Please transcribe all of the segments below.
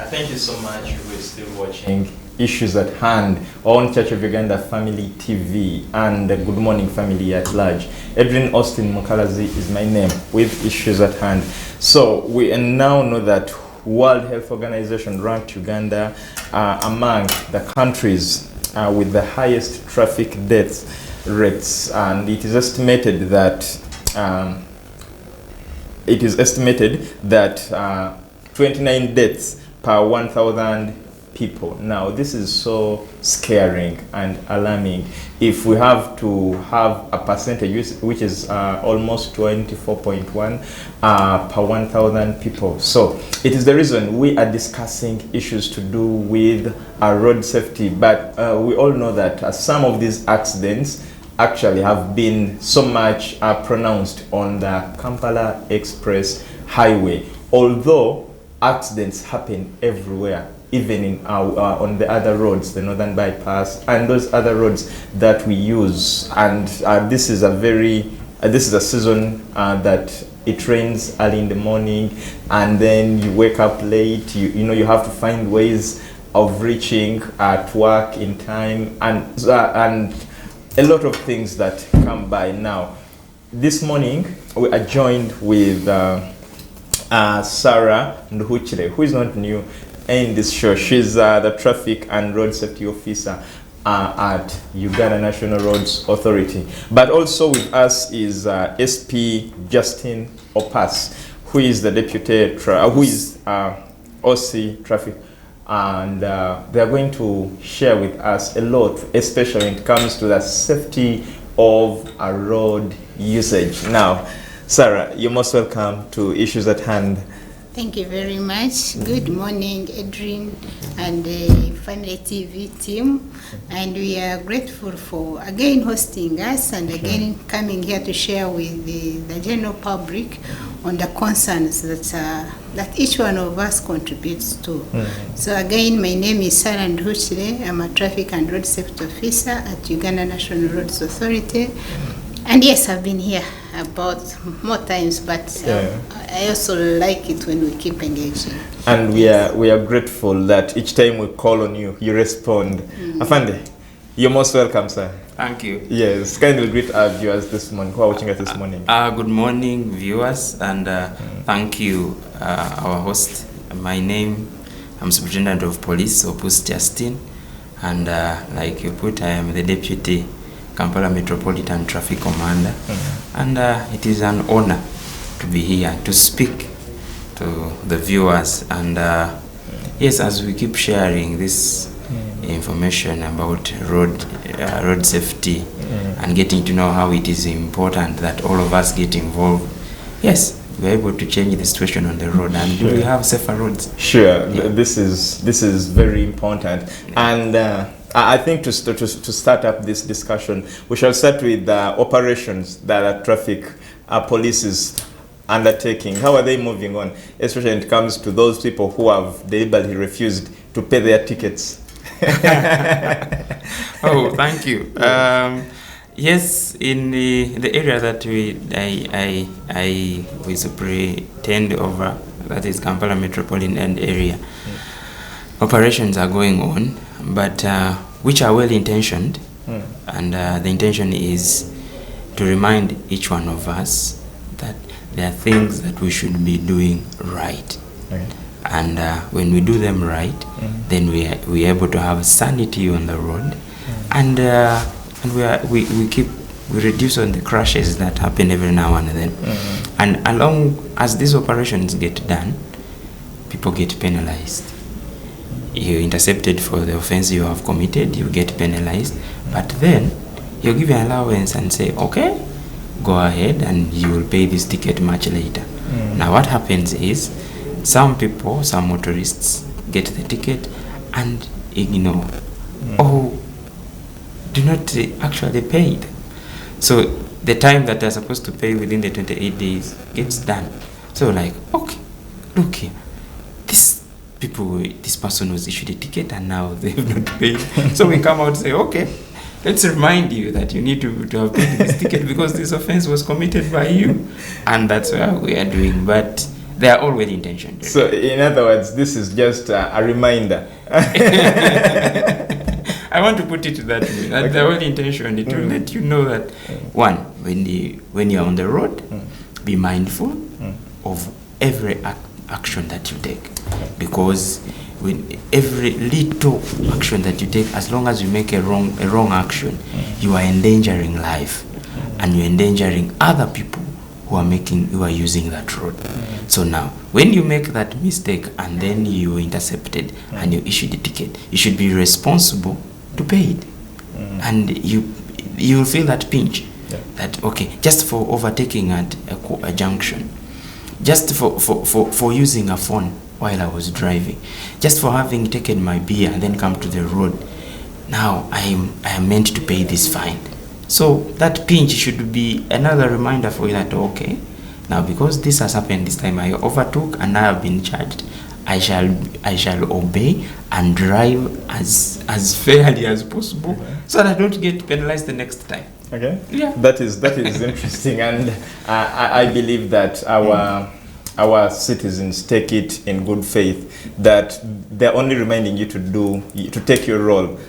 Thank you so much. We're still watching Issues at Hand on Church of Uganda Family TV and Good Morning Family at large. Edwin Austin Mukalazi is my name with Issues at Hand. So we now know that World Health Organization ranked Uganda among the countries with the highest traffic death rates, and it is estimated that 29 deaths per 1,000 people. Now, this is so scaring and alarming. If we have to have a percentage which is almost 24.1 per 1,000 people. So it is the reason we are discussing issues to do with road safety. But we all know that some of these accidents actually have been so much pronounced on the Kampala Express Highway, although accidents happen everywhere, even in on the other roads, the Northern Bypass and those other roads that we use. And this is a season that it rains early in the morning, and then you wake up late. You know you have to find ways of reaching at work in time, and a lot of things that come by. Now, this morning we are joined with Sarah Nduhukire, who is not new in this show. She's the Traffic and Road Safety Officer at Uganda National Roads Authority. But also with us is SP Justus Opus, who is the Deputy OC Traffic. And they are going to share with us a lot, especially when it comes to the safety of a road usage. Now, Sarah, you're most welcome to Issues at Hand. Thank you very much. Good morning, Adrian and the Family TV team. And we are grateful for again hosting us and again coming here to share with the general public on the concerns that each one of us contributes to. So again, my name is Sarah Nduhukire. I'm a Traffic and Road Safety Officer at Uganda National Roads Authority. And yes, I've been here about more times, but I also like it when we keep engaging. And we are grateful that each time we call on you, you respond. Afande, you're most welcome, sir. Thank you. Yes, kindly greet our viewers this morning who are watching us this morning. Good morning, viewers, and thank you, our host. My name, I'm Superintendent of Police Opus Justus, and like you put, I am the Deputy Kampala Metropolitan Traffic Commander, and it is an honor to be here to speak to the viewers. And yes, as we keep sharing this information about road safety and getting to know how it is important that all of us get involved. Yes, we're able to change the situation on the road, and we have safer roads. Sure, this is very important, and I think to start up this discussion, we shall start with the operations that traffic police is undertaking. How are they moving on, especially when it comes to those people who have deliberately refused to pay their tickets? Oh, thank you. Yes, in the area that we superintend over, that is Kampala Metropolitan area, operations are going on, but which are well intentioned, and the intention is to remind each one of us that there are things that we should be doing right. And when we do them right, then we are able to have sanity on the road, and we reduce on the crashes that happen every now and then. And along as these operations get done, people get penalized. You're intercepted for the offense you have committed, you get penalized, but then you're given allowance and say, okay, go ahead and you will pay this ticket much later. Now what happens is, some people, some motorists get the ticket and ignore, or do not actually pay it. So the time that they're supposed to pay within the 28 days gets done. So like, okay, look here, this person was issued a ticket and now they have not paid. So we come out and say, okay, let's remind you that you need to have paid this ticket because this offense was committed by you. And that's what we are doing. But They are all well-intentioned. So, in other words, this is just a reminder. I want to put it that way. That Okay. they're well-intentioned to let you know that, one, when you're on the road, be mindful of every action that you take, because with every little action that you take, as long as you make a wrong action, you are endangering life, and you're endangering other people who are using that road. So now, when you make that mistake and then you intercepted and you issue the ticket, you should be responsible to pay it, and you'll feel that pinch. That okay, just for overtaking at a junction, just for using a phone while I was driving, just for having taken my beer and then come to the road, now I am meant to pay this fine. So that pinch should be another reminder for you that okay, now because this has happened this time, I overtook and I have been charged, I shall obey and drive as fairly as possible, so that I don't get penalized the next time. Okay. Yeah. That is interesting, and I believe that our citizens take it in good faith that they're only reminding you to take your role.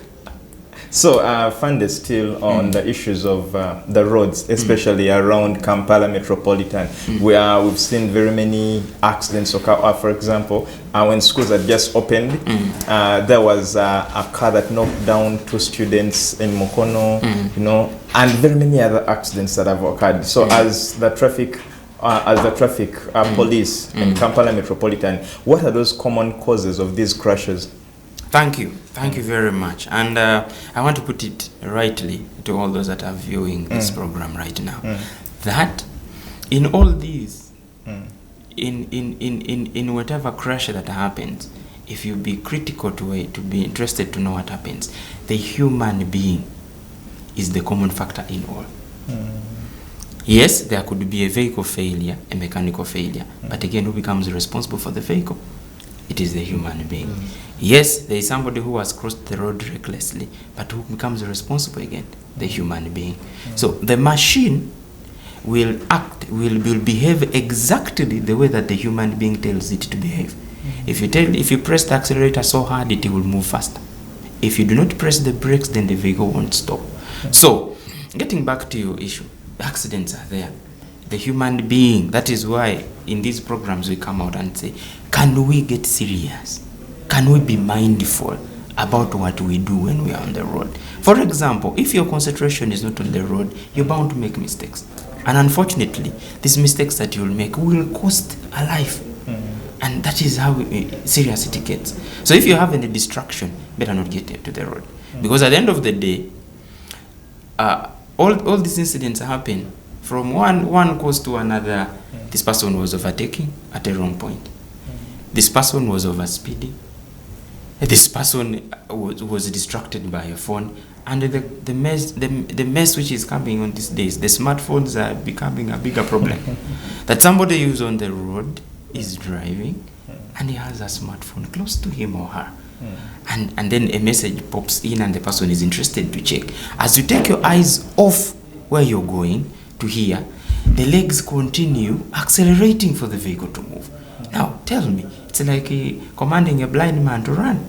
So, Fund is still on the issues of the roads, especially around Kampala Metropolitan, where we've seen very many accidents occur. For example, when schools had just opened, there was a car that knocked down 2 students in Mukono, and very many other accidents that have occurred. So, as the traffic police in Kampala Metropolitan, what are those common causes of these crashes? Thank you very much. And I want to put it rightly to all those that are viewing this program right now, that in all these, in whatever crash that happens, if you be critical to it, to be interested to know what happens, the human being is the common factor in all. Yes, there could be a vehicle failure, a mechanical failure, but again, who becomes responsible for the vehicle? It is the human being. Yes, there is somebody who has crossed the road recklessly, but who becomes responsible again? The human being. So the machine will behave exactly the way that the human being tells it to behave. If you press the accelerator so hard, it will move faster. If you do not press the brakes, then the vehicle won't stop. So, getting back to your issue, the accidents are there. The human being, that is why in these programs we come out and say, can we get serious? Can we be mindful about what we do when we are on the road? For example, if your concentration is not on the road, you're bound to make mistakes. And unfortunately, these mistakes that you'll make will cost a life. And that is how serious it gets. So if you have any distraction, better not get into the road. Because at the end of the day, all these incidents happen from one cause to another. This person was overtaking at a wrong point. This person was overspeeding. This person was distracted by a phone. And the mess which is coming on these days, the smartphones are becoming a bigger problem. That somebody who's on the road is driving and he has a smartphone close to him or her. And then a message pops in and the person is interested to check. As you take your eyes off where you're going to here, the legs continue accelerating for the vehicle to move. Now, tell me, it's like commanding a blind man to run,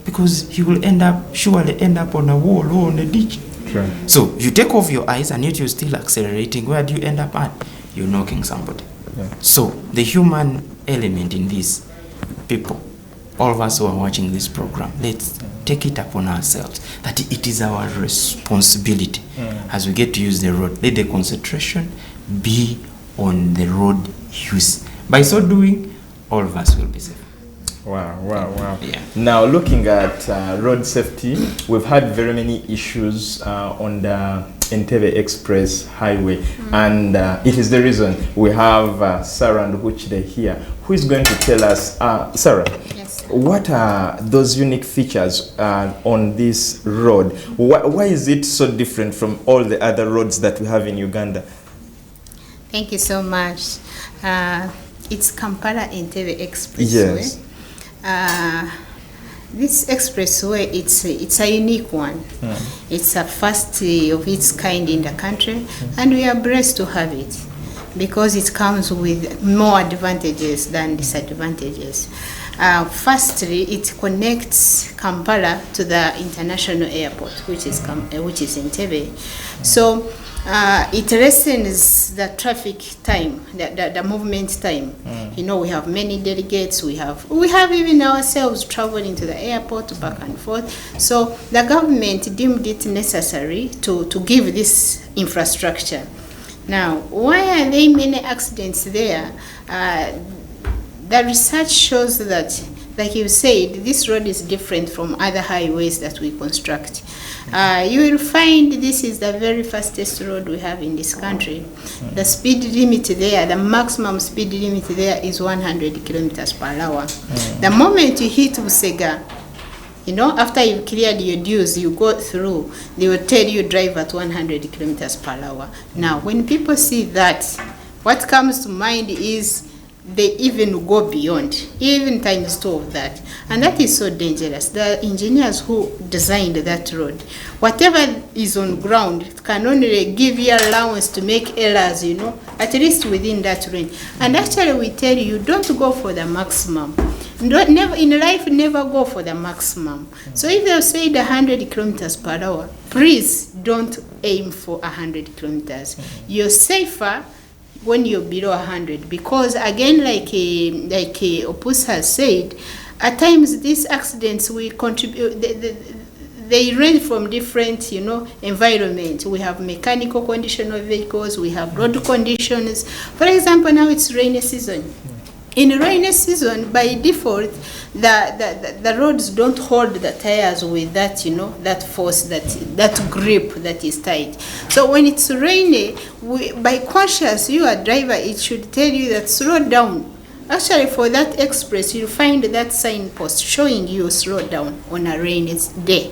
because he will surely end up on a wall or on a ditch. Sure. So, you take off your eyes and yet you're still accelerating. Where do you end up at? You're knocking somebody. Yeah. So, the human element in this, people, all of us who are watching this program, let's take it upon ourselves that it is our responsibility as we get to use the road. Let the concentration be on the road use. By so doing, all of us will be safe. Wow. Yeah. Now, looking at road safety, we've had very many issues on the Entebbe Express Highway, and it is the reason we have Sarah Nduhukire here, who is going to tell us, Sarah, Yes. what are those unique features on this road? Why is it so different from all the other roads that we have in Uganda? Thank you so much. It's Kampala Entebbe Expressway. Yes. This expressway, it's a unique one. It's a first of its kind in the country, and we are blessed to have it. because it comes with more advantages than disadvantages. Firstly, it connects Kampala to the international airport, which is Entebbe. So it lessens the traffic time, the movement time. You know, we have many delegates, we have even ourselves traveling to the airport back and forth. So the government deemed it necessary to give this infrastructure. Now, why are there many accidents there? The research shows that, like you said, this road is different from other highways that we construct. You will find this is the very fastest road we have in this country. The speed limit there, the maximum speed limit there is 100 kilometers per hour. The moment you hit Busega, you know, after you've cleared your dues, you go through, they will tell you drive at 100 kilometers per hour. Now, when people see that, what comes to mind is they even go beyond, even times 2 of that. And that is so dangerous. The engineers who designed that road, whatever is on ground, can only give you allowance to make errors, you know, at least within that range. And actually we tell you, don't go for the maximum. Never in life, never go for the maximum. So if they say 100 kilometers per hour, please don't aim for 100 kilometers. You're safer when you're below 100, because again, like Opus has said, at times these accidents we contribute. They range from different, you know, environment. We have mechanical condition of vehicles, we have road conditions. For example, now it's rainy season. In rainy season, by default, the roads don't hold the tires with that, you know, that force, that grip that is tight. So when it's rainy, by conscious, you a driver, it should tell you that slow down. Actually, for that express, you'll find that signpost showing you slow down on a rainy day,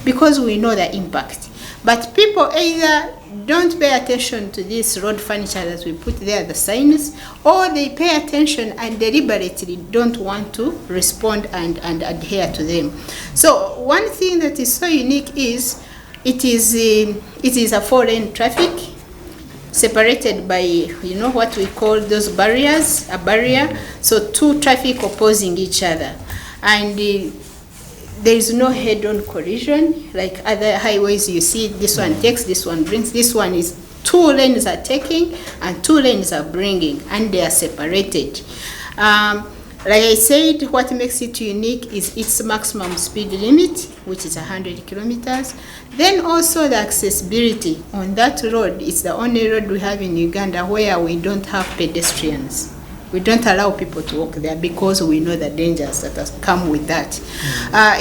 because we know the impact. But people either don't pay attention to this road furniture that we put there, the signs, or they pay attention and deliberately don't want to respond and adhere to them. So one thing that is so unique is it is a 4-lane traffic separated by, you know, what we call those barriers, a barrier. So 2 traffic opposing each other. And there is no head-on collision like other highways. You see, this one takes, this one brings. This one is 2 lanes are taking and 2 lanes are bringing, and they are separated. Like I said, what makes it unique is its maximum speed limit, which is 100 kilometers. Then also the accessibility on that road. It's the only road we have in Uganda where we don't have pedestrians. We don't allow people to walk there because we know the dangers that has come with that.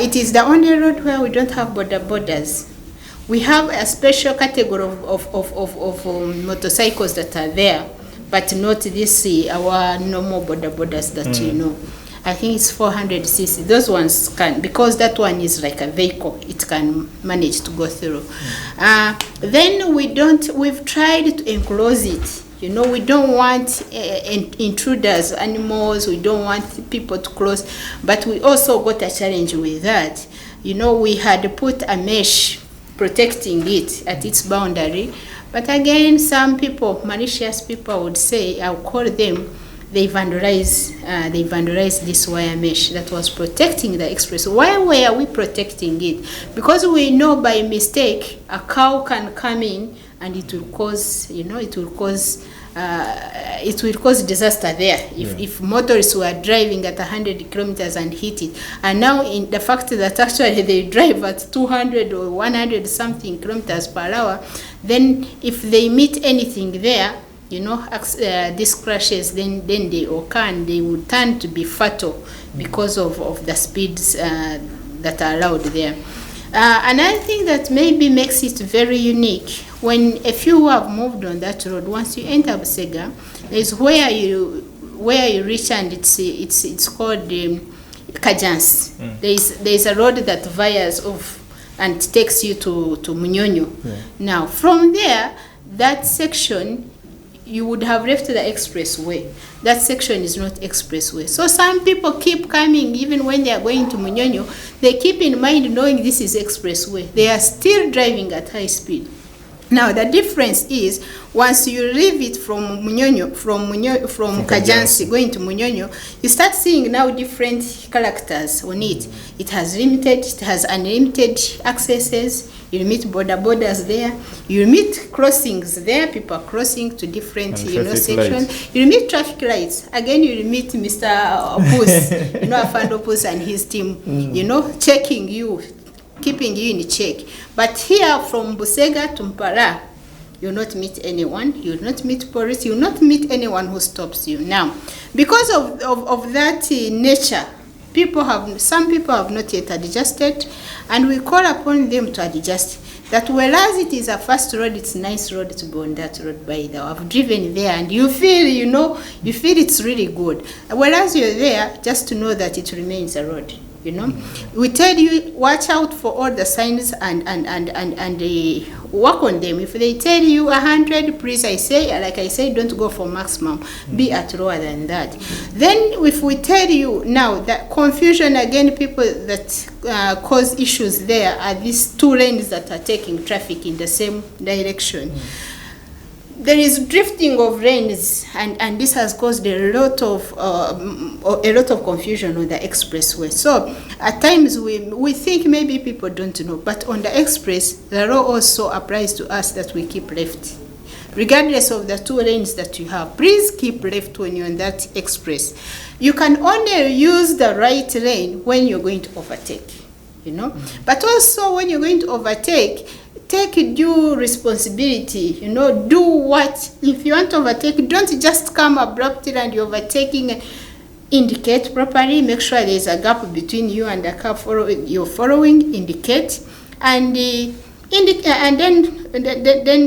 It is the only road where we don't have borders. We have a special category of motorcycles that are there, but not this our normal borders that you know. I think it's 400cc. Those ones can, because that one is like a vehicle, it can manage to go through. Then we've tried to enclose it. You know, we don't want intruders, animals, we don't want people to cross, but we also got a challenge with that. You know, we had put a mesh protecting it at its boundary, but again, some people, malicious people would say, I'll call them, they vandalized this wire mesh that was protecting the express. Why were we protecting it? Because we know by mistake a cow can come in and it will cause, you know, it will cause disaster there if motorists were driving at 100 kilometers and hit it. And now in the fact that actually they drive at 200 or 100 something kilometers per hour, then if they meet anything there, you know, these crashes, then they occur and they would turn to be fatal because of the speeds that are allowed there. Another thing that maybe makes it very unique, when a few have moved on that road, once you enter Busega, is where you reach, and it's called Kajans. There's a road that veers off and takes you to Munyonyo. Now from there, that section, you would have left the expressway. That section is not expressway. So some people keep coming, even when they are going to Munyonyo, they keep in mind knowing this is expressway. They are still driving at high speed. Now the difference is once you leave it from Kajansi going to Munyonyo, you start seeing now different characters on it. It has limited, it has unlimited accesses. You meet borders there. You meet crossings there. People are crossing to different sections. You meet traffic lights. Again, you meet Mr. Opus, Afand Opus and his team. Checking you, keeping you in check. But here from Busega to Mpara, you will not meet anyone. You will not meet police. You will not meet anyone who stops you. Now, because of that nature, some people have not yet adjusted, and we call upon them to adjust. That whereas it is a fast road, it's a nice road to go on that road by the way. I've driven there and you feel it's really good. Whereas you're there, just to know that it remains a road. We tell you, watch out for all the signs and work on them. If they tell you 100, please, like I say, don't go for maximum. Be at lower than that. Then if we tell you now that confusion, again, people that cause issues there are these two lanes that are taking traffic in the same direction. There is drifting of lanes, and this has caused a lot of confusion on the expressway. So at times we think maybe people don't know, but on the express the law also applies to us that we keep left. Regardless of the two lanes that you have, please keep left when you're on that express. You can only use the right lane when you're going to overtake, But also when you're going to overtake, take due responsibility, do what, if you want to overtake, don't just come abruptly and you're overtaking. Indicate properly, make sure there's a gap between you and the car you're following, indicate, and then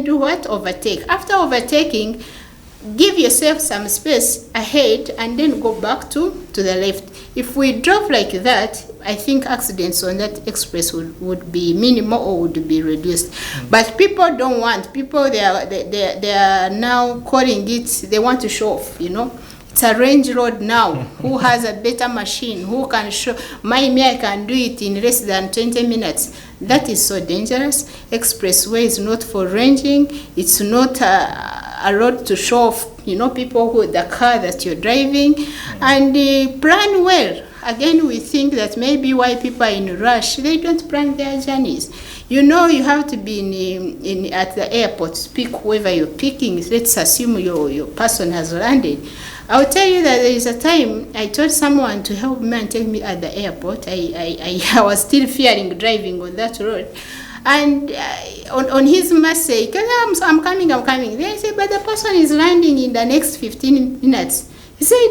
do what? Overtake. After overtaking, give yourself some space ahead and then go back to the left. If we drove like that, I think accidents on that express would be minimal or would be reduced. But people don't want. People, they are now calling it, they want to show off, It's a range road now. Who has a better machine? Who can show? I can do it in less than 20 minutes. That is so dangerous. Expressway is not for ranging. It's not a road to show off, people who the car that you're driving. And plan well. Again, we think that maybe why people are in a rush, they don't plan their journeys. You have to be at the airport, pick whoever you're picking. Let's assume your person has landed. I'll tell you that there is a time I told someone to help me and take me at the airport. I was still fearing driving on that road. And on his message, I'm coming. Then I said, but the person is landing in the next 15 minutes. He said,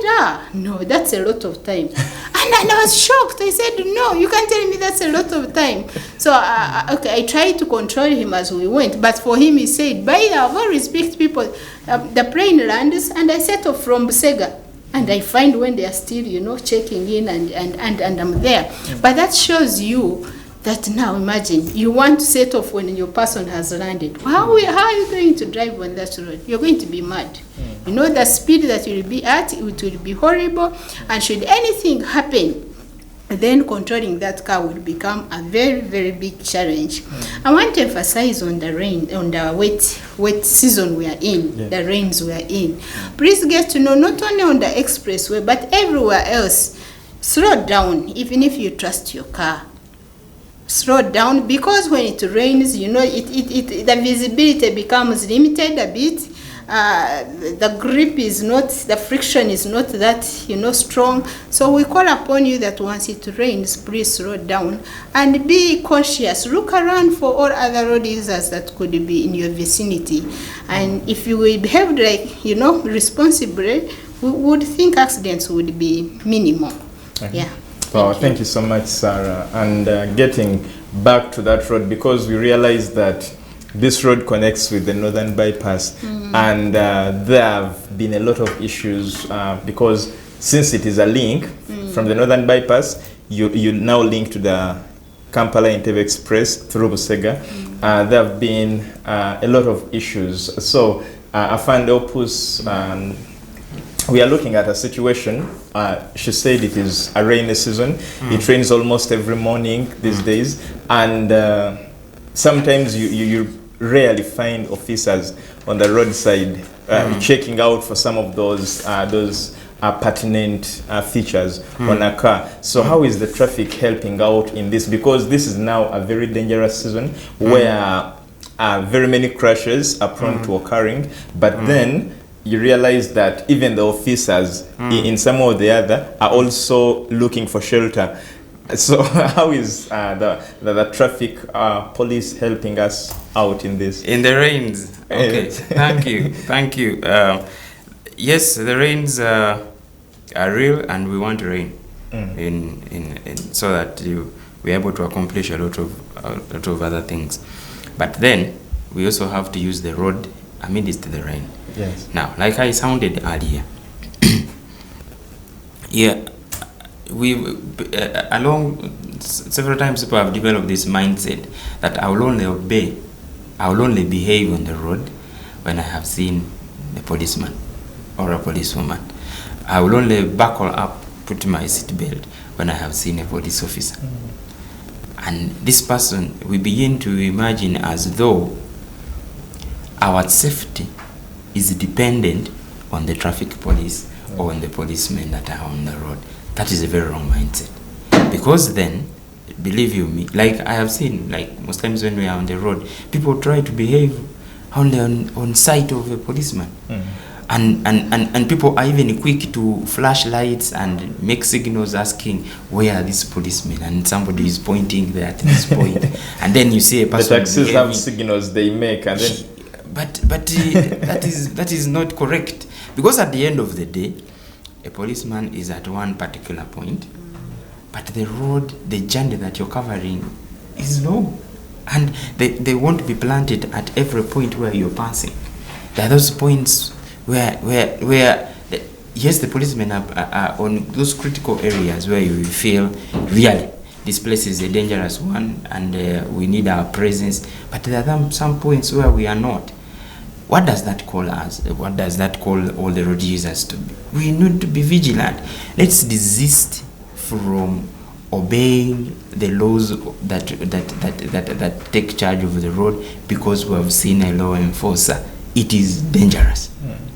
no, that's a lot of time. And I was shocked. I said, no, you can't tell me that's a lot of time. So, I tried to control him as we went. But for him, he said, by the way, respect people. The plane lands, and I set off from Busega. And I find when they are still, checking in, and I'm there. But that shows you that now imagine, you want to set off when your person has landed. How are you going to drive on that road? You're going to be mad. The speed that you'll be at, it will be horrible. And should anything happen, then controlling that car will become a very, very big challenge. I want to emphasize on the rain, on the wet season we are in, the rains we are in. Please get to know, not only on the expressway, but everywhere else, slow down, even if you trust your car. Slow down, because when it rains, the visibility becomes limited a bit. The grip is not, the friction is not that, strong. So we call upon you that once it rains, please slow down and be cautious. Look around for all other road users that could be in your vicinity. And if you will behave like, responsibly, we would think accidents would be minimal. Okay. Yeah. Wow, thank you so much, Sarah. And getting back to that road, because we realize that this road connects with the Northern Bypass, and there have been a lot of issues because since it is a link from the Northern Bypass, you now link to the Kampala Entebbe Express through Busega. There have been a lot of issues. So, Afand Opus, we are looking at a situation. She said it is a rainy season. It rains almost every morning these days, and sometimes you rarely find officers on the roadside checking out for some of those pertinent features on a car. So how is the traffic helping out in this? Because this is now a very dangerous season where very many crashes are prone to occurring, but then you realize that even the officers in some or the other are also looking for shelter. So how is the traffic police helping us out in this? In the rains. Okay, thank you. Yes, the rains are real, and we want rain in so that we're able to accomplish a lot of other things. But then we also have to use the road amidst the rain. Yes. Now, like I sounded earlier, we along several times people have developed this mindset that I will only obey, I will only behave on the road when I have seen a policeman or a policewoman. I will only buckle up, put my seatbelt when I have seen a police officer. And this person, we begin to imagine as though our safety is dependent on the traffic police or on the policemen that are on the road. That is a very wrong mindset. Because then, believe you me, like I have seen, like most times when we are on the road, people try to behave only on sight of a policeman. And people are even quick to flash lights and make signals asking where are these policemen, and somebody is pointing there at this point. And then you see a person. The taxis have signals they make, and then but that is not correct, because at the end of the day, a policeman is at one particular point, but the road, the journey that you're covering is long, and they won't be planted at every point where you're passing. There are those points where yes, the policemen are on those critical areas where you feel really this place is a dangerous one and we need our presence, but there are some points where we are not. What does that call us? What does that call all the road users to be? We need to be vigilant. Let's desist from obeying the laws that take charge of the road because we have seen a law enforcer. It is dangerous.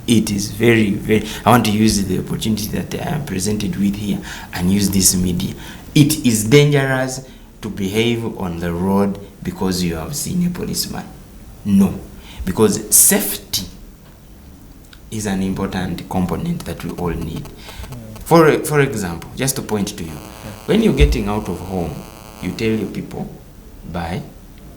It is very, very... I want to use the opportunity that I am presented with here and use this media. It is dangerous to behave on the road because you have seen a policeman. No. Because safety is an important component that we all need. For example, just to point to you, when you're getting out of home, you tell your people, bye,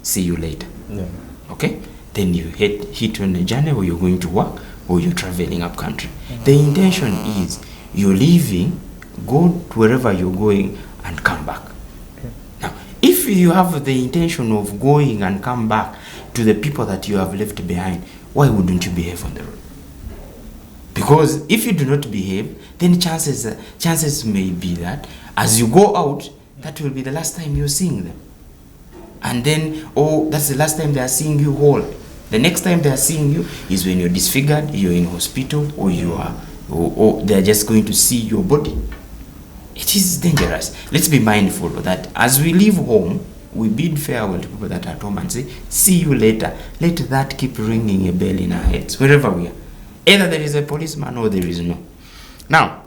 see you later. Yeah. Okay? Then you hit on the journey where you're going to work or you're traveling up country. The intention is you're leaving, go to wherever you're going and come back. Now, if you have the intention of going and come back to the people that you have left behind, why wouldn't you behave on the road? Because if you do not behave, then chances may be that as you go out, that will be the last time you're seeing them. And then, that's the last time they are seeing you whole. The next time they are seeing you is when you're disfigured, you're in hospital, or you are, or they're just going to see your body. It is dangerous. Let's be mindful that as we leave home, we bid farewell to people that are at home and say, see you later. Let that keep ringing a bell in our heads, wherever we are. Either there is a policeman or there is no. Now,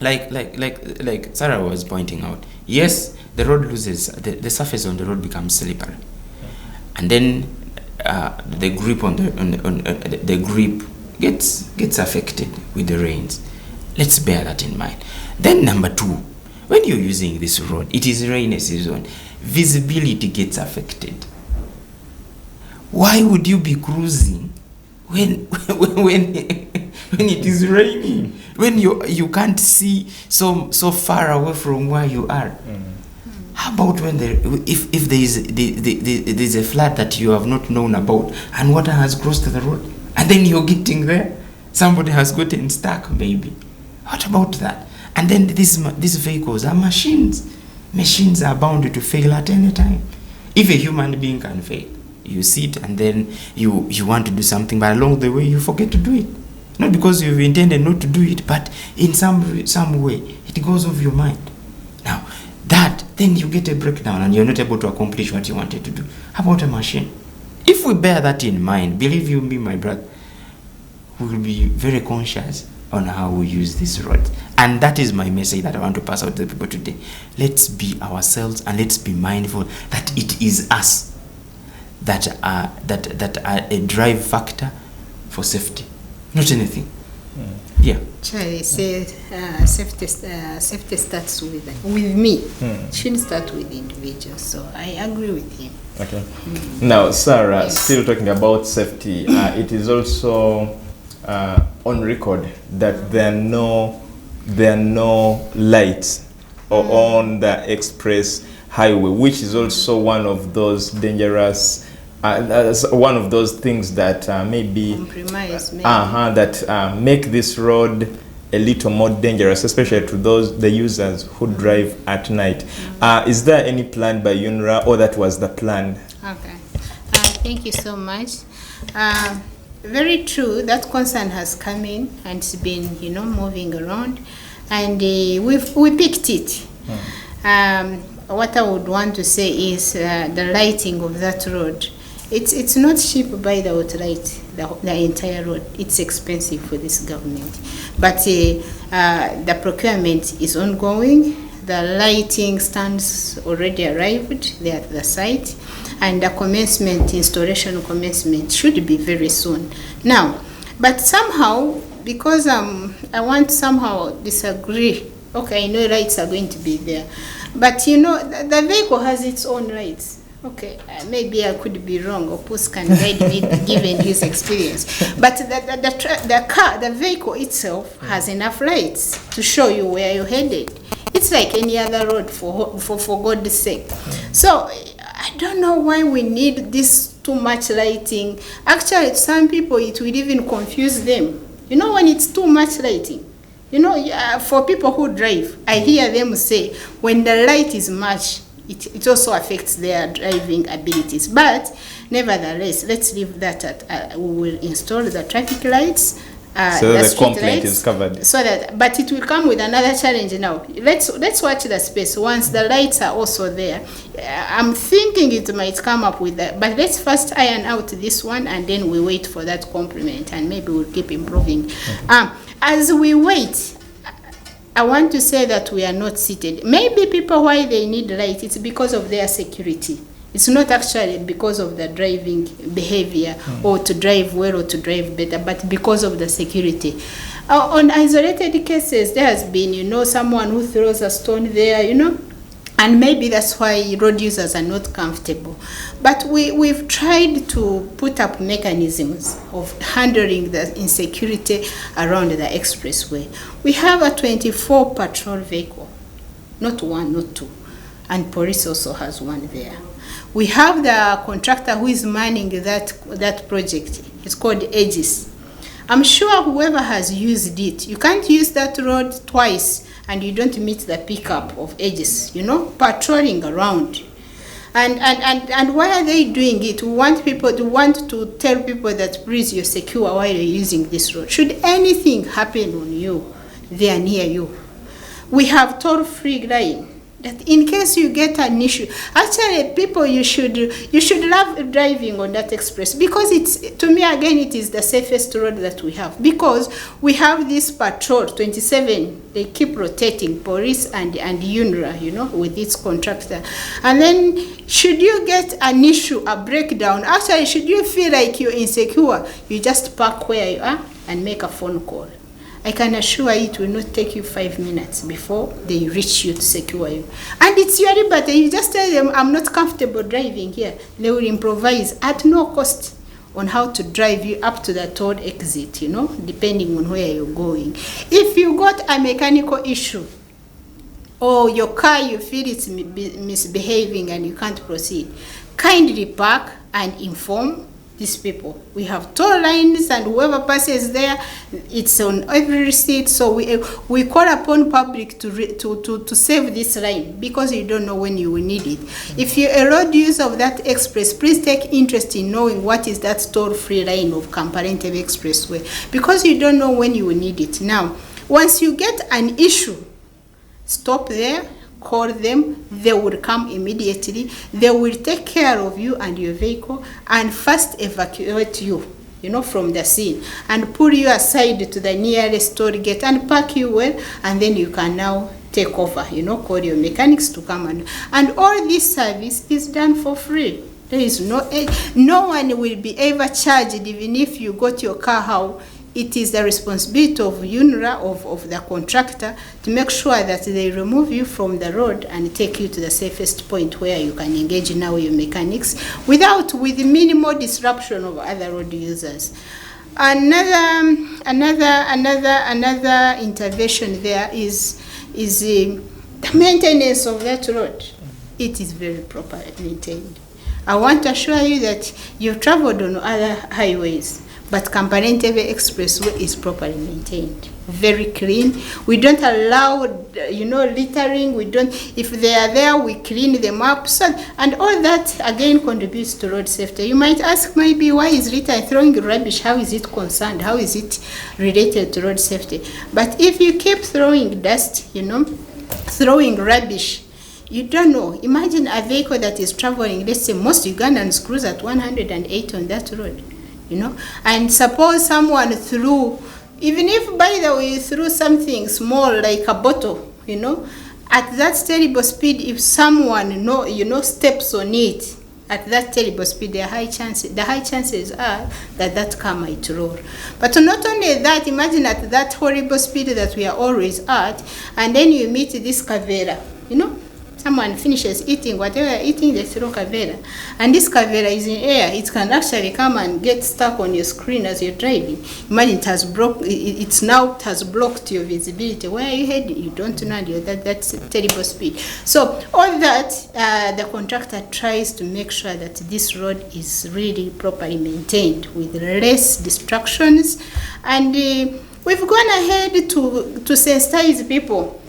like Sarah was pointing out, yes, the road loses, the surface on the road becomes slippery. And then the grip on the grip gets affected with the rains. Let's bear that in mind. Then number two, when you're using this road, it is rainy season, visibility gets affected. Why would you be cruising when it is raining, when you can't see so far away from where you are? How about when if there is a flood that you have not known about and water has crossed the road, and then you're getting there, somebody has gotten stuck maybe? What about that? And then these vehicles are machines. Machines are bound to fail at any time. If a human being can fail, you sit and then you want to do something, but along the way you forget to do it. Not because you've intended not to do it, but in some way it goes off your mind. Now, then you get a breakdown and you're not able to accomplish what you wanted to do. How about a machine? If we bear that in mind, believe you me, my brother, we will be very conscious on how we use this road. And that is my message that I want to pass out to the people today. Let's be ourselves and let's be mindful that it is us that are a drive factor for safety, not anything. Yeah. Charlie says safety starts with me. It shouldn't start with the individual. So I agree with him. Okay. Now, Sarah, still talking about safety, it is also on record that there are no lights on the express highway, which is also one of those dangerous. One of those things that maybe that make this road a little more dangerous, especially to the users who drive at night. Is there any plan by UNRA, or that was the plan? Okay. Thank you so much. Very true. That concern has come in and it's been, moving around, and we picked it. What I would want to say is the lighting of that road. It's not cheap by the outright, the entire road. It's expensive for this government. But the procurement is ongoing. The lighting stands already arrived. They're at the site. And the installation commencement should be very soon. Now, but somehow, because I want somehow disagree. Okay, I know lights are going to be there. But the vehicle has its own lights. Okay, maybe I could be wrong. Opus can guide me given his experience. But the vehicle itself has enough lights to show you where you're headed. It's like any other road, for God's sake. So I don't know why we need this too much lighting. Actually, some people, it will even confuse them. When it's too much lighting. For people who drive, I hear them say when the light is much, it also affects their driving abilities. But nevertheless, let's leave that at, we will install the traffic lights. So the complaint is covered. So but it will come with another challenge now. Let's watch the space. Once the lights are also there, I'm thinking it might come up with that. But let's first iron out this one, and then we wait for that complement, and maybe we'll keep improving. As we wait, I want to say that we are not seated. Maybe people, why they need light, it's because of their security. It's not actually because of the driving behavior or to drive well or to drive better, but because of the security. On isolated cases, there has been, someone who throws a stone there, and maybe that's why road users are not comfortable. But we've tried to put up mechanisms of handling the insecurity around the expressway. We have a 24 patrol vehicle, not one, not two, and police also has one there. We have the contractor who is manning that project. It's called Aegis. I'm sure whoever has used it, you can't use that road twice and you don't meet the pickup of Aegis, patrolling around. And why are they doing it? We want to tell people that please, you're secure while you're using this road. Should anything happen on you, they are near you. We have toll-free line. That in case you get an issue, actually people, you should love driving on that express, because to me again it is the safest road that we have, because we have this patrol 27, they keep rotating, police and UNRA, with its contractor. And then should you get an issue, a breakdown, actually should you feel like you're insecure, you just park where you are and make a phone call. I can assure you it will not take you 5 minutes before they reach you to secure you. And it's your liberty. You just tell them, I'm not comfortable driving here. They will improvise at no cost on how to drive you up to the toll exit, depending on where you're going. If you got a mechanical issue, or your car, you feel it's misbehaving and you can't proceed, kindly park and inform these people. We have toll lines, and whoever passes there, it's on every receipt. So we call upon public to save this line, because you don't know when you will need it. If you're a road user of that express, please take interest in knowing what is that toll-free line of Kampala Expressway, because you don't know when you will need it. Now, once you get an issue, stop there, call them, they will come immediately. They will take care of you and your vehicle and first evacuate you, from the scene and pull you aside to the nearest toll gate and park you well, and then you can now take over, call your mechanics to come and all this service is done for free. There is no one will be ever charged, even if you got your car how. It is the responsibility of UNRA, of the contractor, to make sure that they remove you from the road and take you to the safest point where you can engage now your mechanics with minimal disruption of other road users. Another intervention there is the maintenance of that road. It is very properly maintained. I want to assure you that you've traveled on other highways, but Kampala Expressway is properly maintained, very clean. We don't allow, littering. We don't. If they are there, we clean them up. So, and all that again contributes to road safety. You might ask, maybe why is litter throwing rubbish? How is it concerned? How is it related to road safety? But if you keep throwing dust, throwing rubbish, you don't know. Imagine a vehicle that is traveling. Let's say most Ugandans cruise at 108 on that road. And suppose someone threw, even if by the way you threw something small like a bottle, at that terrible speed, if someone steps on it at that terrible speed, the high chances are that car might roll. But not only that, imagine at that horrible speed that we are always at, and then you meet this cavera, Someone finishes eating whatever they're eating, they throw cavera. And this cavera is in air. It can actually come and get stuck on your screen as you're driving. Imagine it has blocked your visibility. Where are you heading? You don't know. That's a terrible speed. So all that, the contractor tries to make sure that this road is really properly maintained with less distractions. And we've gone ahead to sensitize people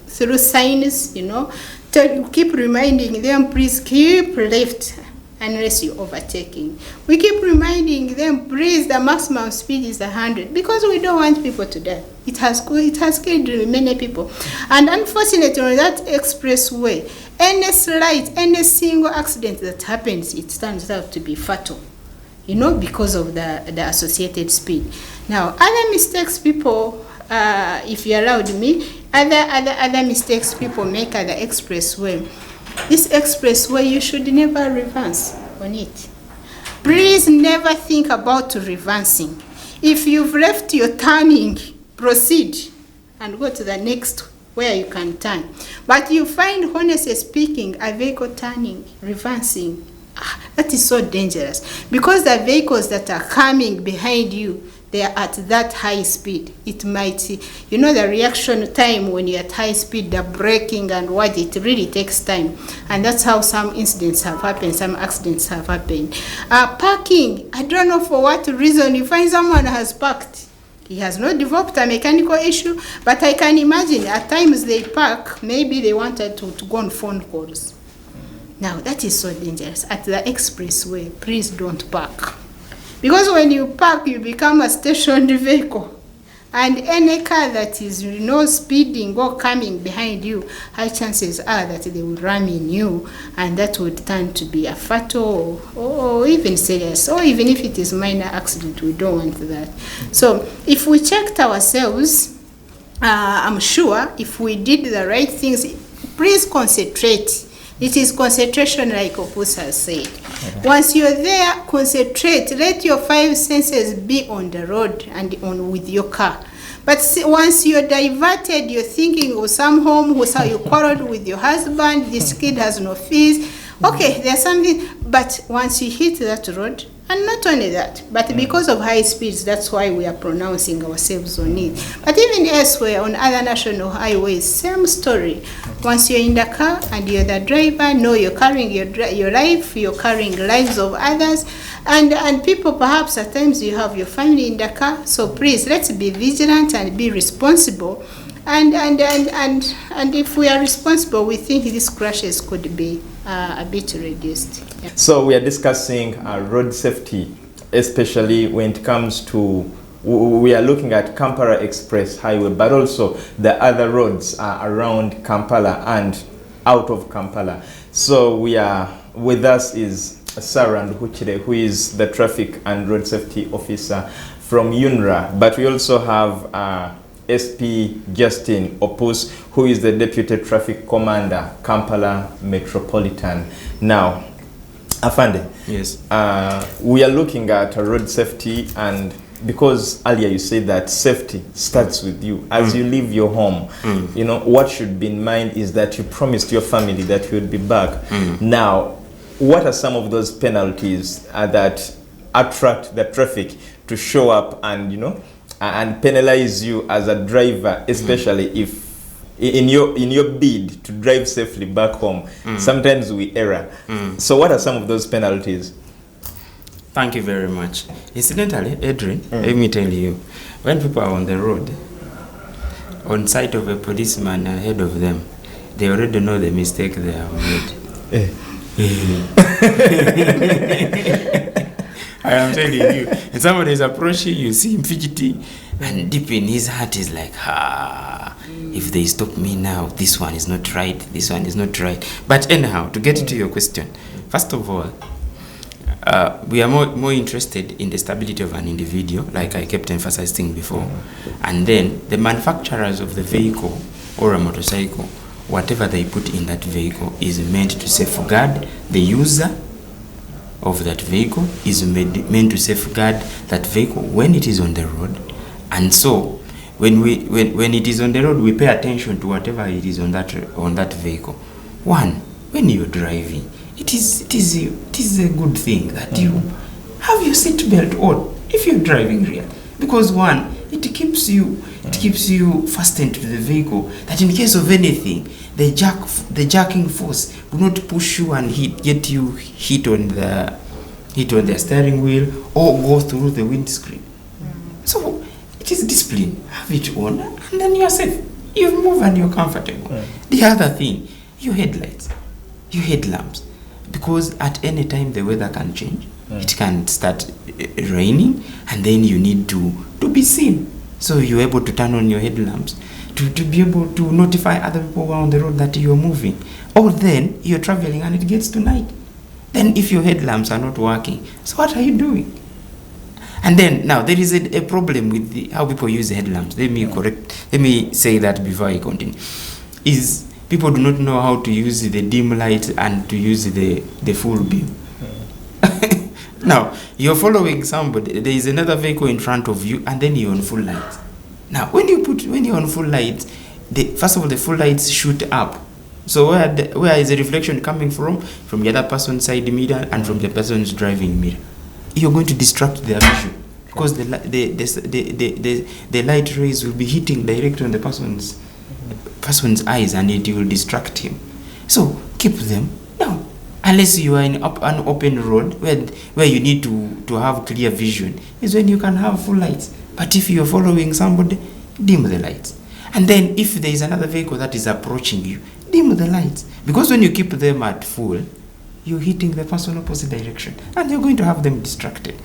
through signs, keep reminding them, please keep left unless you're overtaking. We keep reminding them, please, the maximum speed is 100, because we don't want people to die. It has killed many people. And unfortunately, on that expressway, any single accident that happens, it turns out to be fatal, because of the associated speed. Now, other mistakes people, if you allowed me, other mistakes people make at the expressway. This expressway, you should never reverse on it. Please never think about reversing. If you've left your turning, proceed and go to the next where you can turn. But you find, honestly speaking, a vehicle turning, reversing, that is so dangerous, because the vehicles that are coming behind you, they are at that high speed. It might, the reaction time when you're at high speed, the braking and what, it really takes time. And that's how some incidents have happened, some accidents have happened. Parking, I don't know for what reason, you find someone has parked. He has not developed a mechanical issue, but I can imagine at times they park, maybe they wanted to go on phone calls. Now, that is so dangerous. At the expressway, please don't park. Because when you park, you become a stationed vehicle. And any car that is speeding or coming behind you, high chances are that they will ram in you, and that would turn to be a fatal or even serious, or even if it is minor accident, we don't want that. So if we checked ourselves, I'm sure if we did the right things, please concentrate. It is concentration, like Opus has said. Once you're there, concentrate. Let your 5 senses be on the road and on with your car. But once you're diverted, you're thinking of some home, you quarreled with your husband, this kid has no fees. Okay, there's something. But once you hit that road, and not only that, but because of high speeds, that's why we are pronouncing ourselves on it. But even elsewhere, on other national highways, same story. Once you're in the car and you're the driver, no, you're carrying your life, you're carrying lives of others, and people, perhaps at times you have your family in the car. So please, let's be vigilant and be responsible. And if we are responsible, we think these crashes could be a bit reduced. Yeah. So we are discussing road safety, especially when it comes to we are looking at Kampala Express Highway, but also the other roads around Kampala and out of Kampala. So with us is Sarah Nduhukire, who is the Traffic and Road Safety Officer from UNRA, but we also have SP Justus Opus, who is the Deputy Traffic Commander, Kampala Metropolitan. Now, Afande, Yes. we are looking at road safety, and because earlier you said that safety starts with you. As you leave your home, you know, what should be in mind is that you promised your family that you would be back. Now, what are some of those penalties that attract the traffic to show up and, you know, and penalize you as a driver, especially if in your bid to drive safely back home, sometimes we err. So what are some of those penalties? Thank you very much. Incidentally, Adrian, let me tell you, when people are on the road, on sight of a policeman ahead of them, they already know the mistake they have made. I am telling you, if somebody is approaching, you see him fidgeting, and deep in his heart is like, if they stop me now, this one is not right, this one is not right. But anyhow, to get to your question, first of all, we are more interested in the stability of an individual, like I kept emphasizing before, and then the manufacturers of the vehicle or a motorcycle, whatever they put in that vehicle is meant to safeguard the user of that vehicle, is meant to safeguard that vehicle when it is on the road. And so when it is on the road, we pay attention to whatever it is on that vehicle. One, when you're driving, it is a good thing that you have your seat belt on if you're driving real, because one, it keeps you fastened to the vehicle, that in case of anything, the jerking force will not push you and get you hit on the steering wheel or go through the windscreen. So it is discipline. Have it on, and then you're safe. You move and you're comfortable. The other thing, your headlights, your headlamps, because at any time the weather can change. It can start raining, and then you need to be seen. So you're able to turn on your headlamps to be able to notify other people on the road that you're moving. Or then you're traveling and it gets to night. Then if your headlamps are not working, so what are you doing? And then now there is a problem with how people use headlamps. Let me say that before I continue. Is people do not know how to use the dim light and to use the full beam. Now, you're following somebody, there is another vehicle in front of you, and then you're on full light. Now, when you're on full light, first of all, the full lights shoot up. So where is the reflection coming from? From the other person's side mirror and from the person's driving mirror. You're going to distract their vision, because the light rays will be hitting directly on the person's eyes, and it will distract him. So keep them down. Unless you are in an open road where you need to have clear vision, is when you can have full lights. But if you're following somebody, dim the lights. And then if there is another vehicle that is approaching you, dim the lights. Because when you keep them at full, you're hitting the person opposite direction, and you're going to have them distracted.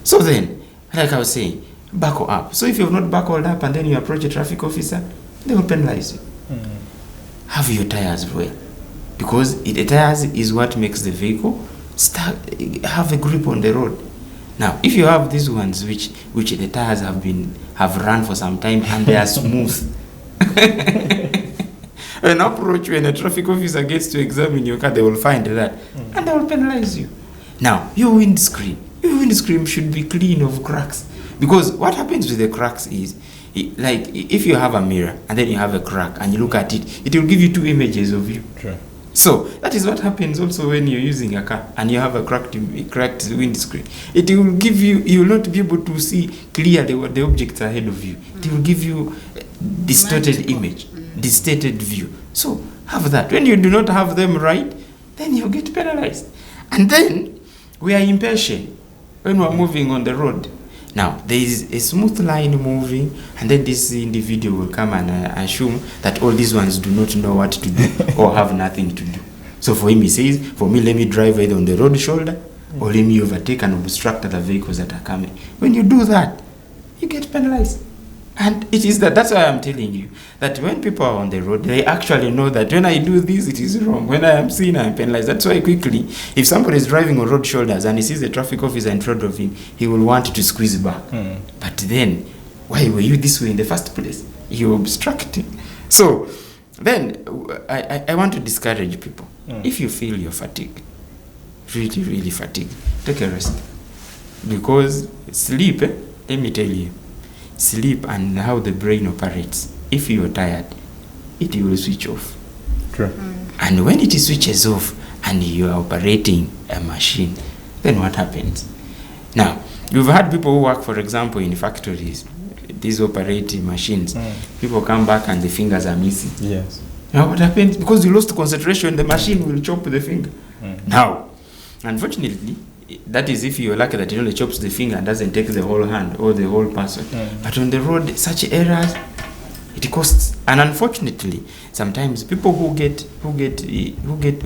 So then, like I was saying, buckle up. So if you're not buckled up and then you approach a traffic officer, they will penalize you. Have your tires well, because the tires is what makes the vehicle have a grip on the road. Now, if you have these ones which the tires have run for some time and they are smooth, when a traffic officer gets to examine your car, they will find that and they will penalize you. Now, your windscreen should be clean of cracks, because what happens with the cracks is, like if you have a mirror and then you have a crack and you look at it, it will give you two images of you. True. So that is what happens also when you're using a car and you have a cracked windscreen. It will give you will not be able to see clearly what the objects ahead of you. It will give you distorted image, distorted view. So have that. When you do not have them right, then you get penalized. And then we are impatient when we're moving on the road. Now, there is a smooth line moving, and then this individual will come and assume that all these ones do not know what to do or have nothing to do. So for him, he says, for me, let me drive either on the road shoulder or let me overtake and obstruct other vehicles that are coming. When you do that, you get penalized. And it is that's why I'm telling you that when people are on the road, they actually know that when I do this, it is wrong. When I am seen, I am penalized. That's why quickly, if somebody is driving on road shoulders and he sees a traffic officer in front of him, he will want to squeeze back. But then, why were you this way in the first place? You're obstructing. So then I want to discourage people. If you feel you're fatigued, really, really fatigued, take a rest. Because sleep, let me tell you, sleep and how the brain operates, if you're tired, it will switch off. True. And when it switches off and you are operating a machine, then what happens? Now, you've had people who work, for example, in factories, these operating machines, people come back and the fingers are missing. Yes. Now what happens? Because you lost concentration, the machine will chop the finger. Now, unfortunately, that is if you're lucky that it only chops the finger and doesn't take the whole hand or the whole person. But on the road, such errors, it costs. And unfortunately, sometimes people who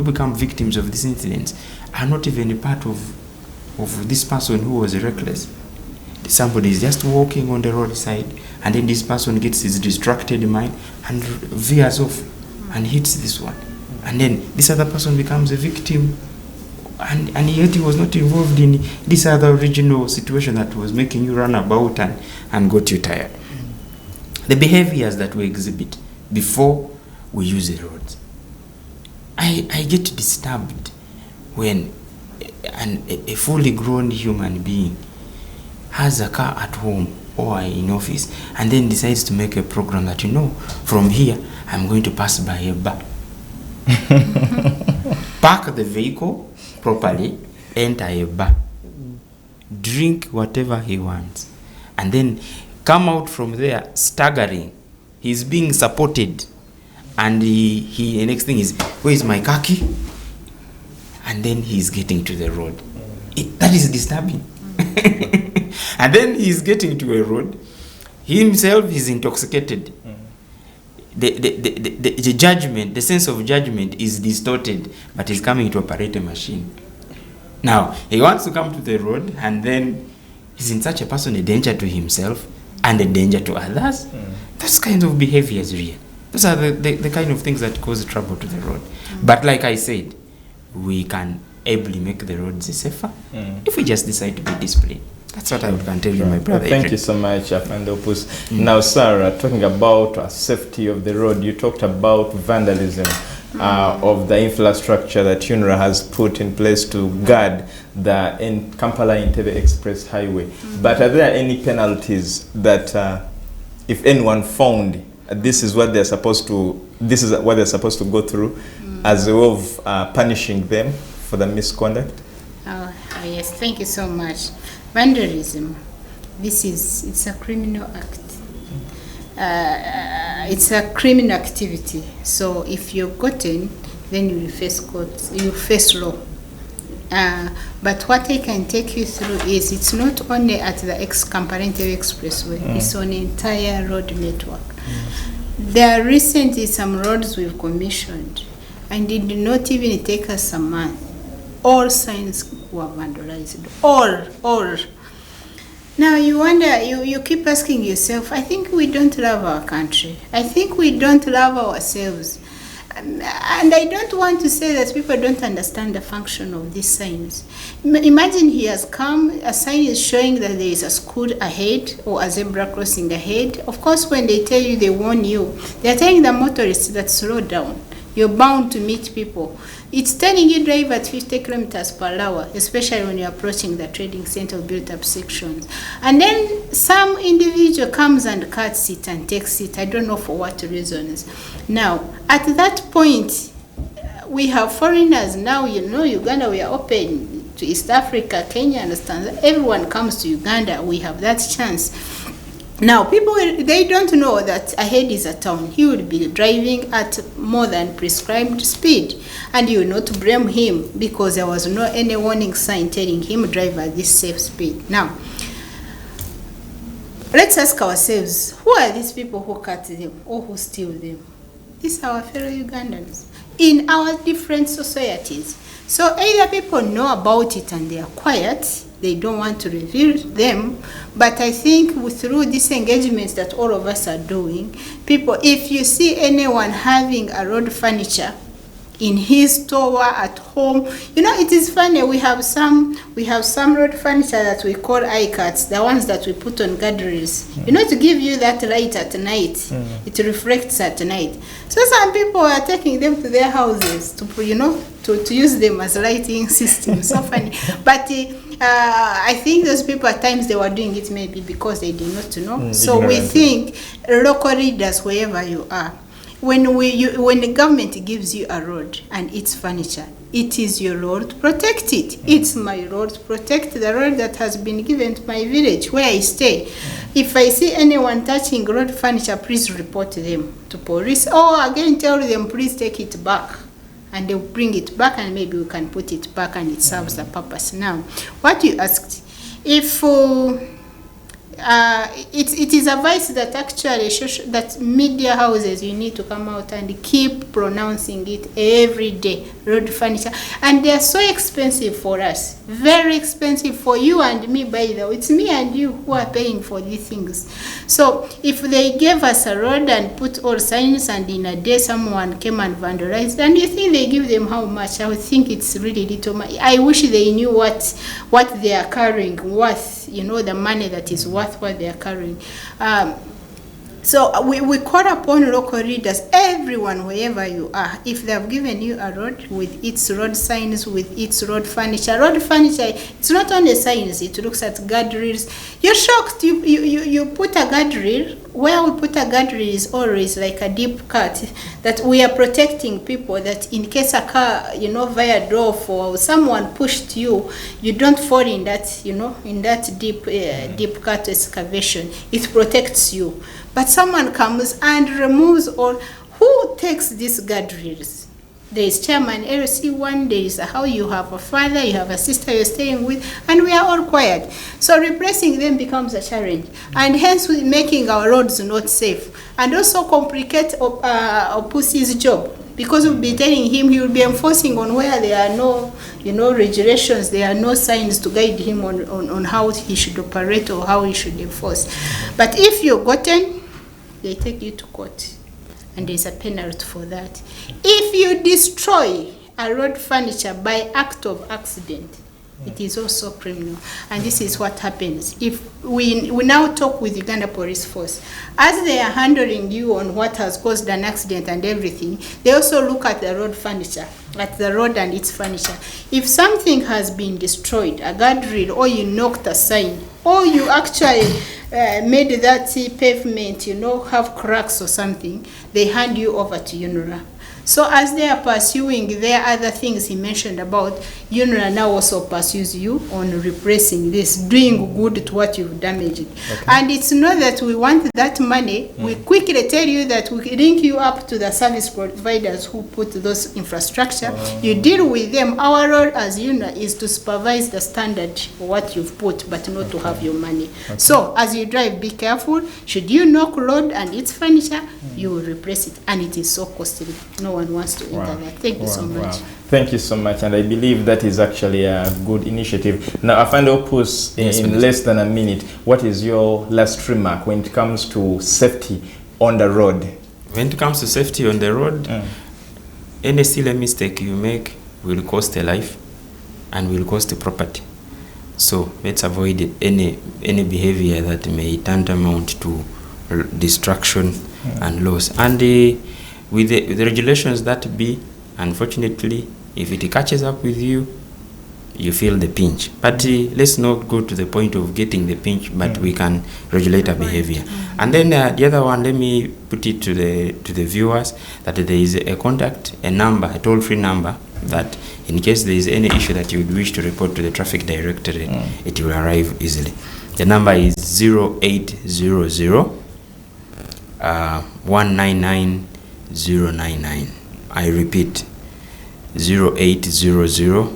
become victims of these incidents are not even a part of this person who was reckless. Somebody is just walking on the roadside, and then this person gets his distracted mind and veers off and hits this one. And then this other person becomes a victim. And yet he was not involved in this other original situation that was making you run about and got you tired. The behaviors that we exhibit before we use the roads. I get disturbed when a fully grown human being has a car at home or in office and then decides to make a program that, from here I'm going to pass by a bar. Park the vehicle properly, enter a bar, drink whatever he wants, and then come out from there staggering. He's being supported, and the next thing is, where is my car key? And then he's getting to the road. That is disturbing. And then he's getting to a road. He himself is intoxicated. The judgment, the sense of judgment is distorted, but he's coming to operate a machine. Now, he wants to come to the road, and then he's in such a person a danger to himself and a danger to others. Those kinds of behaviors, really. Those are the kind of things that cause trouble to the road. But like I said, we can ably make the roads safer if we just decide to be disciplined. That's what I can tell you, my brother. Thank you so much, Afande Opus. Now, Sarah, talking about safety of the road, you talked about vandalism of the infrastructure that UNRA has put in place to guard the Kampala-Entebbe Express Highway. But are there any penalties that, if anyone found, this is what they're supposed to go through, as a way of punishing them for the misconduct? Oh, yes, thank you so much. Vandalism, it's a criminal act. It's a criminal activity. So if you're gotten, then you will face court, you face law. But what I can take you through is it's not only at the Kampala Metropolitan Expressway, it's on the entire road network. There are recently some roads we've commissioned, and it did not even take us a month. All signs were vandalized. All. Now you wonder, you keep asking yourself, I think we don't love our country. I think we don't love ourselves. And I don't want to say that people don't understand the function of these signs. Imagine he has come, a sign is showing that there is a school ahead or a zebra crossing ahead. Of course, when they tell you, they warn you. They're telling the motorists that slow down. You're bound to meet people. It's telling you drive at 50 kilometers per hour, especially when you're approaching the trading center built up sections. And then some individual comes and cuts it and takes it. I don't know for what reasons. Now, at that point, we have foreigners now, Uganda, we are open to East Africa, Kenya, and Tanzania. Everyone comes to Uganda. We have that chance. Now, people, they don't know that ahead is a town. He will be driving at more than prescribed speed. And you will not blame him because there was no any warning sign telling him drive at this safe speed. Now, let's ask ourselves, who are these people who cut them or who steal them? These are our fellow Ugandans in our different societies. So either people know about it and they are quiet, they don't want to reveal them. But I think through these engagements that all of us are doing, people, if you see anyone having a road furniture in his store, at home, it is funny, we have some road furniture that we call iCats, the ones that we put on guardrails, to give you that light at night. It reflects at night. So some people are taking them to their houses to use them as lighting system. So funny. But I think those people at times they were doing it maybe because they did not know. So we think local leaders, wherever you are, when the government gives you a road and it's furniture, it is your road to protect it. It's my road to protect the road that has been given to my village where I stay. If I see anyone touching road furniture, please report them to police, or again tell them please take it back, and they'll bring it back, and maybe we can put it back and it serves the purpose. Now, what you asked, if it is advised that actually that media houses, you need to come out and keep pronouncing it every day, road furniture, and they are so expensive for us, very expensive for you and me. By the way, it's me and you who are paying for these things. So if they gave us a road and put all signs, and in a day someone came and vandalized, and you think they give them how much? I would think it's really little. I wish they knew what they are carrying worth, the money that is worth what they are carrying. So we call upon local leaders, everyone, wherever you are, if they have given you a road with its road signs, with its road furniture, it's not only signs, it looks at guardrails. You're shocked, you put a guardrail. Where we put a guardrail is always like a deep cut, that we are protecting people, that in case a car, via drove or someone pushed you, you don't fall in that, in that deep cut excavation. It protects you. But someone comes and removes all. Who takes these guardrails? There is chairman LC1, there is how you have a father, you have a sister you're staying with, and we are all quiet. So replacing them becomes a challenge, and hence we're making our roads not safe, and also complicate Opus's job, because we'll be telling him, he will be enforcing on where there are no, regulations, there are no signs to guide him on how he should operate or how he should enforce. But if you're gotten, they take you to court, and there's a penalty for that. If you destroy a road furniture by act of accident, it is also criminal. And this is what happens. If we now talk with Uganda Police Force, as they are handling you on what has caused an accident and everything, they also look at the road furniture, at the road and its furniture. If something has been destroyed, a guardrail, or you knocked a sign, or you actually made that pavement, have cracks or something, they hand you over to UNRA. So as they are pursuing their other things he mentioned about, UNRA now also pursues you on replacing this, doing good to what you've damaged. Okay. And it's not that we want that money. We quickly tell you that we link you up to the service providers who put those infrastructure. You deal with them. Our role as UNRA is to supervise the standard for what you've put, but not to have your money. Okay. So as you drive, be careful. Should you knock road and its furniture, you will replace it. And it is so costly. No one wants to enter that. Thank you so much. Thank you so much, and I believe that is actually a good initiative. Now, Afande Opus, in less than a minute, what is your last remark when it comes to safety on the road? When it comes to safety on the road, any silly mistake you make will cost a life and will cost a property. So let's avoid any behavior that may tantamount to destruction and loss. And with the regulations that be, unfortunately, if it catches up with you, you feel the pinch. But let's not go to the point of getting the pinch, but we can regulate our behavior. And then the other one, let me put it to the viewers, that there is a contact, a number, a toll-free number, that in case there is any issue that you would wish to report to the traffic directorate, it will arrive easily. The number is 0800 199 099. I repeat, 0800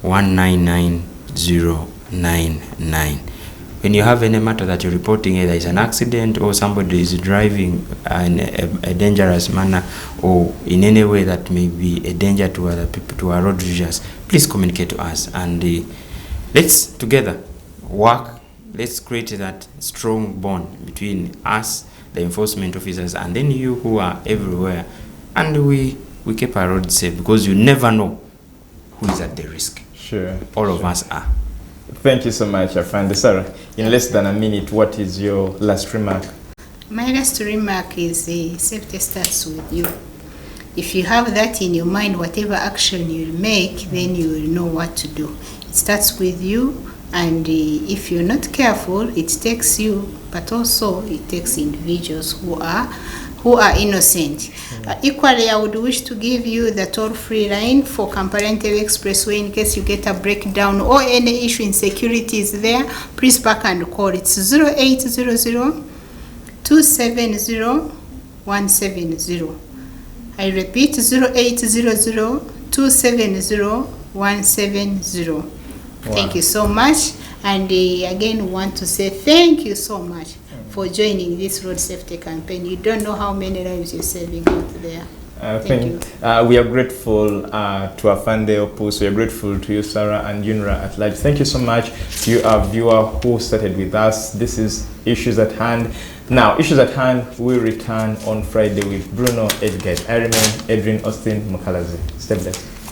199 099. When you have any matter that you're reporting, either it's an accident or somebody is driving in a dangerous manner, or in any way that may be a danger to other people, to our road users, please communicate to us, and let's together work. Let's create that strong bond between us, the enforcement officers, and then you who are everywhere. And we keep our roads safe, because you never know who is at the risk. Sure. All of us are. Thank you so much, Afande. Sarah, in less than a minute, what is your last remark? My last remark is safety starts with you. If you have that in your mind, whatever action you make, then you will know what to do. It starts with you. And if you're not careful, it takes you, but also it takes individuals who are innocent. Equally, I would wish to give you the toll-free line for Kampala Entebbe Expressway in case you get a breakdown or any issue in security is there. Please back and call. It's 0800 270 170. I repeat, 0800 270 170. Wow. Thank you so much, and again want to say thank you so much for joining this road safety campaign. You don't know how many lives you're saving out there. Thank you. We are grateful to Afande Opus. We are grateful to you, Sarah, and UNRA at large. Thank you so much to you, our viewer, who started with us. This is Issues at Hand. Now, Issues at Hand will return on Friday with Bruno Edgate. I remain Adrian Austin Mukalazi. Stay blessed.